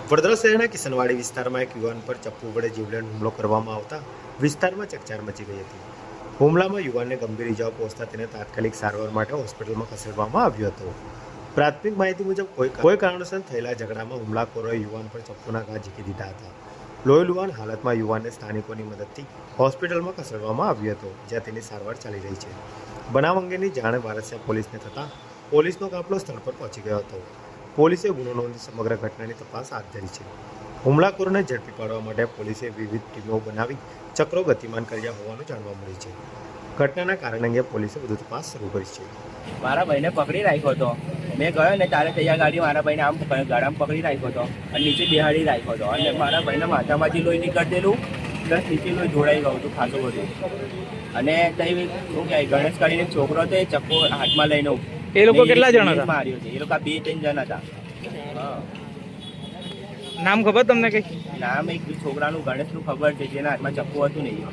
વડોદરા શહેરના કિશનવાડી વિસ્તારમાં એક યુવાન પર ચપ્પુ વડે જીવલેણ હુમલો કરવામાં આવતા વિસ્તારમાં ચકચાર મચી ગઈ હતી. હુમલામાં યુવાનને ગંભીર ઇજાઓ પહોંચતા તેને તાત્કાલિક સારવાર માટે હોસ્પિટલમાં ખસેડવામાં આવ્યો હતો. પ્રાથમિક માહિતી મુજબ કોઈ કારણોસર થયેલા ઝઘડામાં હુમલાખોરોએ યુવાન પર ચપ્પુના ઘા ઝીકી દીધા હતા. લોહીલુહાણ હાલતમાં યુવાનને સ્થાનિકોની મદદથી હોસ્પિટલમાં ખસેડવામાં આવ્યો હતો, જ્યાં તેની સારવાર ચાલી રહી છે. બનાવ અંગેની જાણ વારસિયા પોલીસને થતાં પોલીસનો કાફલો સ્થળ પર પહોંચી ગયો હતો. પોલીસે ગુનો નોંધી સમગ્ર ઘટનાની તપાસ હાથ ધરી છે. હુમલાખોરોને ઝડપી પાડવા માટે પોલીસે વિવિધ ટીમો બનાવી ચક્રો ગતિમાન કર્યા હોવાનું જાણવા મળ્યું છે. ઘટનાના કારણ અંગે પોલીસે વધુ તપાસ શરૂ કરી છે. મારા ભાઈને પકડી રાખ્યો હતો. મેં ગયો ને ત્યારે તૈયાર ગાડી મારા ભાઈને આમ ગાડામાં પકડી રાખ્યો હતો અને નીચે બેહાડી રાખ્યો હતો અને મારા ભાઈના માથામાંથી લોહી નીકળેલું પ્લસ નીચે લોહી જોડાઈ ગયું હતું ખાસું બધું. અને ત્યાં શું કહેવાય, ગણેશ કરીને એક છોકરો હતો, એ ચક્કો હાથમાં લઈને એ લોકો કેટલા જણા હતા? માર્યો છે એ લોકો 2-3 જણા હતા. નામ ખબર તમને કઈ? નામ એક છોકરાનું ગણેશનું ખબર છે, જેના હાથમાં ચપ્પુ હતું નહીં.